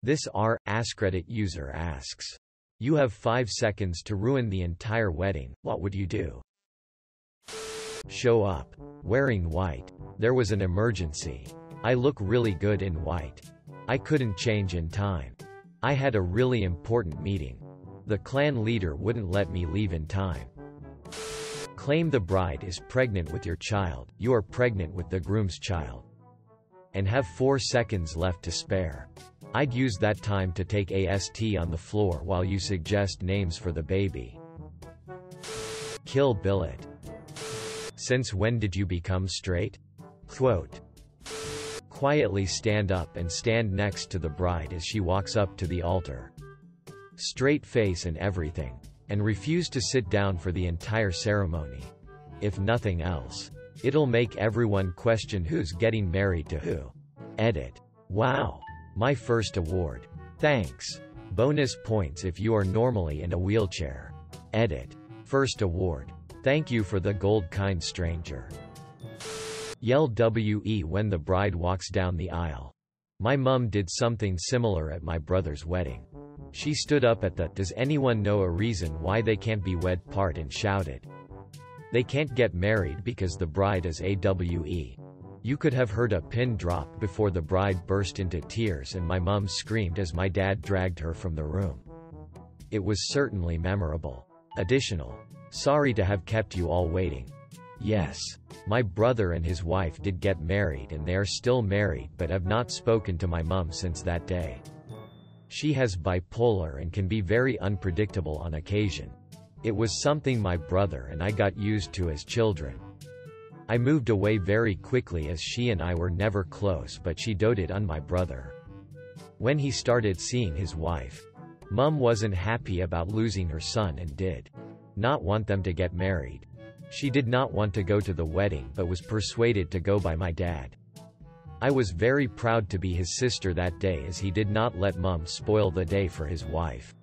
This AskReddit user asks, you have 5 seconds to ruin the entire wedding, what would you do? Show up. Wearing white. There was an emergency. I look really good in white. I couldn't change in time. I had a really important meeting. The clan leader wouldn't let me leave in time. Claim the bride is pregnant with your child. You are pregnant with the groom's child. And have 4 seconds left to spare. I'd use that time to take AST on the floor while you suggest names for the baby. Kill billet. Since when did you become straight? Quote. Quietly stand up and stand next to the bride as she walks up to the altar. Straight face and everything. And refuse to sit down for the entire ceremony. If nothing else, it'll make everyone question who's getting married to who. Edit. Wow. My first award. Thanks. Bonus points if you are normally in a wheelchair. Edit. First award. Thank you for the gold, kind stranger. Yell WE when the bride walks down the aisle. My mum did something similar at my brother's wedding. She stood up at the "Does anyone know a reason why they can't be wed" part and shouted. They can't get married because the bride is AWE. You could have heard a pin drop before the bride burst into tears and my mum screamed as my dad dragged her from the room. It was certainly memorable. Additional. Sorry to have kept you all waiting. Yes. My brother and his wife did get married and they are still married but have not spoken to my mum since that day. She has bipolar and can be very unpredictable on occasion. It was something my brother and I got used to as children. I moved away very quickly as she and I were never close, but she doted on my brother. When he started seeing his wife, Mum wasn't happy about losing her son and did not want them to get married. She did not want to go to the wedding but was persuaded to go by my dad. I was very proud to be his sister that day as he did not let Mum spoil the day for his wife.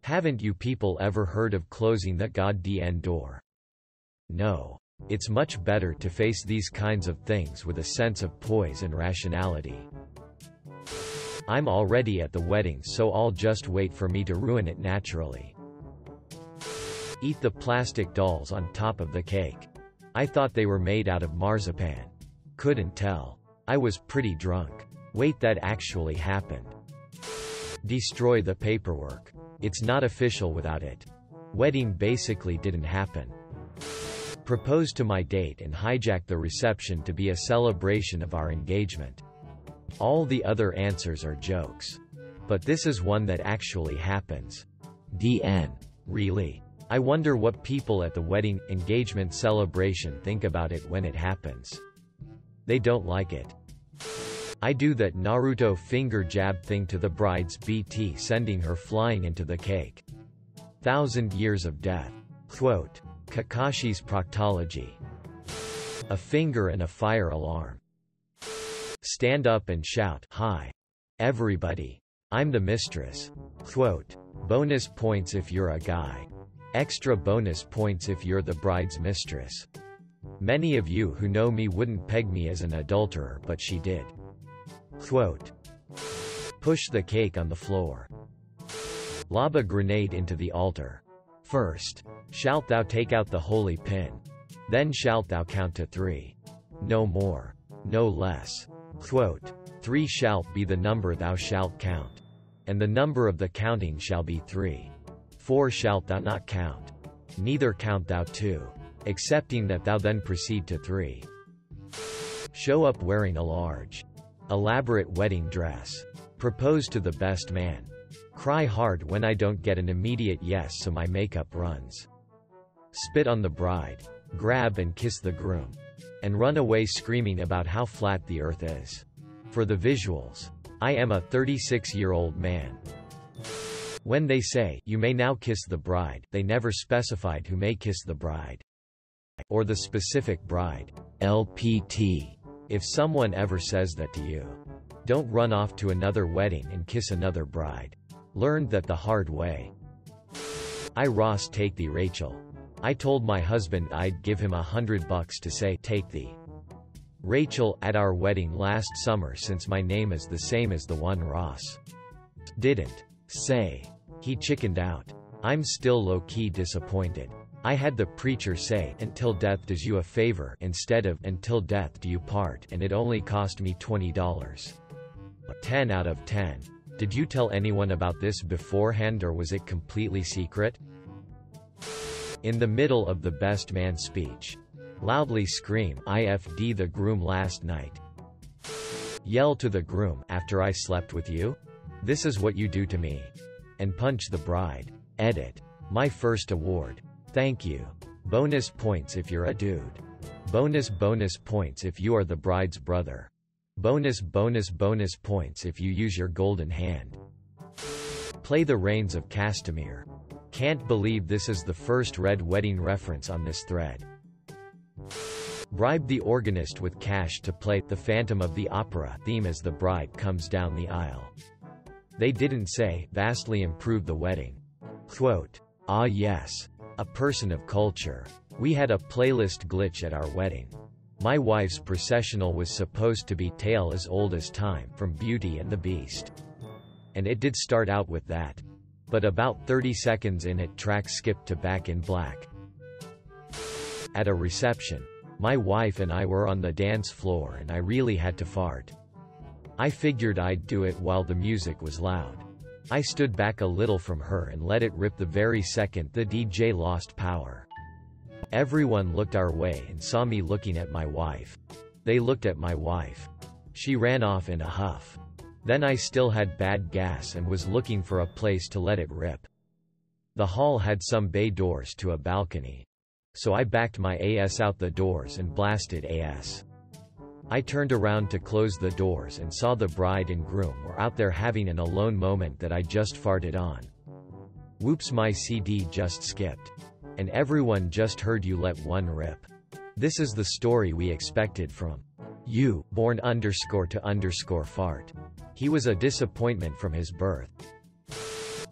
Haven't you people ever heard of closing the goddamn door? No. It's much better to face these kinds of things with a sense of poise and rationality. I'm already at the wedding, so I'll just wait for me to ruin it naturally. Eat the plastic dolls on top of the cake. I thought they were made out of marzipan. Couldn't tell. I was pretty drunk. Wait, that actually happened. Destroy the paperwork. It's not official without it. Wedding basically didn't happen. Propose to my date and hijack the reception to be a celebration of our engagement. All the other answers are jokes. But this is one that actually happens. DN. Really? I wonder what people at the wedding engagement celebration think about it when it happens. They don't like it. I do that Naruto finger jab thing to the bride's BT, sending her flying into the cake. 1,000 years of death. Quote. Kakashi's proctology. A finger and a fire alarm. Stand up and shout, "Hi, everybody. I'm the mistress." Quote. Bonus points if you're a guy. Extra bonus points if you're the bride's mistress. Many of you who know me wouldn't peg me as an adulterer, but she did. Quote. Push the cake on the floor. Lob a grenade into the altar. First, shalt thou take out the holy pin. Then shalt thou count to 3. No more. No less. Quote. 3 shalt be the number thou shalt count. And the number of the counting shall be 3. 4 shalt thou not count. Neither count thou 2. Excepting that thou then proceed to 3. Show up wearing a large, elaborate wedding dress. Propose to the best man. Cry hard when I don't get an immediate yes, so my makeup runs. Spit on the bride. Grab and kiss the groom. And run away screaming about how flat the earth is. For the visuals, I am a 36-year-old man. When they say, "You may now kiss the bride," they never specified who may kiss the bride. Or the specific bride. LPT. If someone ever says that to you, don't run off to another wedding and kiss another bride. Learned that the hard way. I Ross take thee Rachel. I told my husband I'd give him $100 to say, "Take thee Rachel" at our wedding last summer, since my name is the same as the one Ross. Didn't say. He chickened out. I'm still low-key disappointed. I had the preacher say, "Until death does you a favor," instead of "Until death do you part," and it only cost me $20. 10 out of 10. Did you tell anyone about this beforehand, or was it completely secret? In the middle of the best man speech. Loudly scream, "IFD the groom last night." Yell to the groom, "After I slept with you? This is what you do to me." And punch the bride. Edit. My first award. Thank you. Bonus points if you're a dude. Bonus points if you are the bride's brother. Bonus points if you use your golden hand. Play the Reigns of Castamere. Can't believe this is the first Red Wedding reference on this thread. Bribe the organist with cash to play the Phantom of the Opera theme as the bride comes down the aisle. They didn't say, vastly improve the wedding. Quote, "Ah yes. A person of culture. We had a playlist glitch at our wedding. My wife's processional was supposed to be Tale as Old as Time from Beauty and the Beast. And it did start out with that. But about 30 seconds in it track skipped to Back in Black. At a reception. My wife and I were on the dance floor and I really had to fart. I figured I'd do it while the music was loud. I stood back a little from her and let it rip the very second the DJ lost power. Everyone looked our way and saw me looking at my wife. They looked at my wife. She ran off in a huff. Then I still had bad gas and was looking for a place to let it rip. The hall had some bay doors to a balcony. So I backed my ass out the doors and blasted ass. I turned around to close the doors and saw the bride and groom were out there having an alone moment that I just farted on. Whoops, my CD just skipped. And everyone just heard you let one rip. This is the story we expected from you, born_to_fart. He was a disappointment from his birth.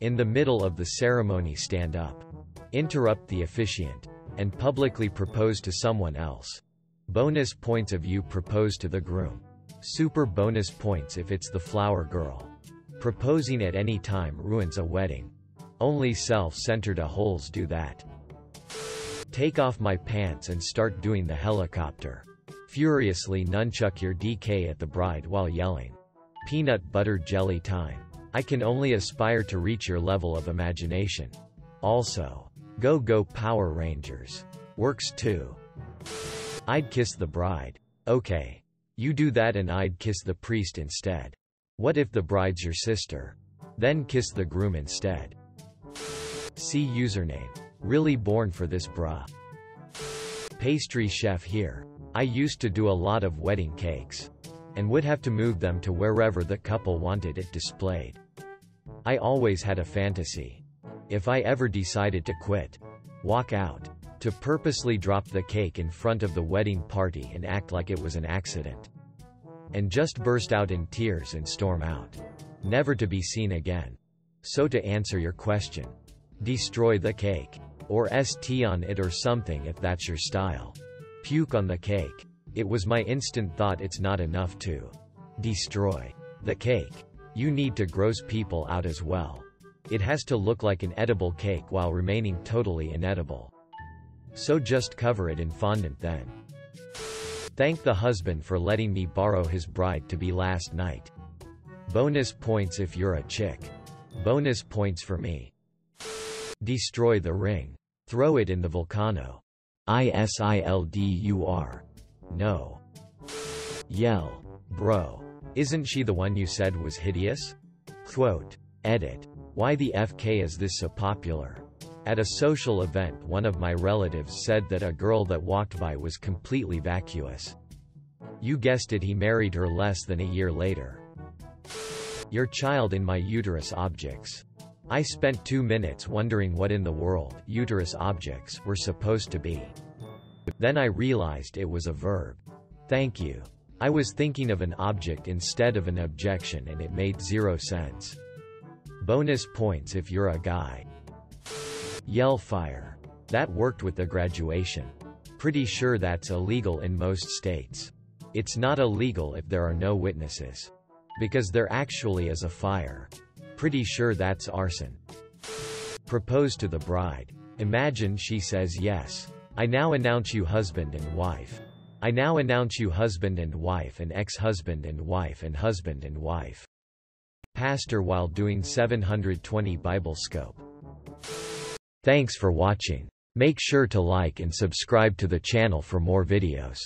In the middle of the ceremony stand up. Interrupt the officiant. And publicly propose to someone else. Bonus points if you propose to the groom. Super bonus points if it's the flower girl. Proposing at any time ruins a wedding. Only self-centered a-holes do that. Take off my pants and start doing the helicopter. Furiously nunchuck your DK at the bride while yelling, "Peanut butter jelly time." I can only aspire to reach your level of imagination. Also, go Power Rangers. Works too. I'd kiss the bride. Okay. You do that and I'd kiss the priest instead. What if the bride's your sister? Then kiss the groom instead. See username. Really born for this brah. Pastry chef here. I used to do a lot of wedding cakes. And would have to move them to wherever the couple wanted it displayed. I always had a fantasy. If I ever decided to quit, walk out, to purposely drop the cake in front of the wedding party and act like it was an accident. And just burst out in tears and storm out. Never to be seen again. So to answer your question, destroy the cake. Or ST on it or something if that's your style. Puke on the cake. It was my instant thought it's not enough to destroy the cake. You need to gross people out as well. It has to look like an edible cake while remaining totally inedible. So just cover it in fondant then. Thank the husband for letting me borrow his bride to be last night. Bonus points if you're a chick. Bonus points for me. Destroy the ring. Throw it in the volcano. ISILDUR. No. Yell. Bro. Isn't she the one you said was hideous? Quote. Edit. Why the FK is this so popular? At a social event, one of my relatives said that a girl that walked by was completely vacuous. You guessed it, he married her less than a year later. Your child in my uterus objects. I spent 2 minutes wondering what in the world uterus objects were supposed to be. Then I realized it was a verb. Thank you. I was thinking of an object instead of an objection and it made 0 sense. Bonus points if you're a guy. Yell fire. That worked with the graduation. Pretty sure that's illegal in most states. It's not illegal if there are no witnesses. Because there actually is a fire. Pretty sure that's arson. Propose to the bride. Imagine she says yes. I now announce you husband and wife. I now announce you husband and wife and ex-husband and wife and husband and wife. Pastor while doing 720 Bible Scope. Thanks for watching. Make sure to like and subscribe to the channel for more videos.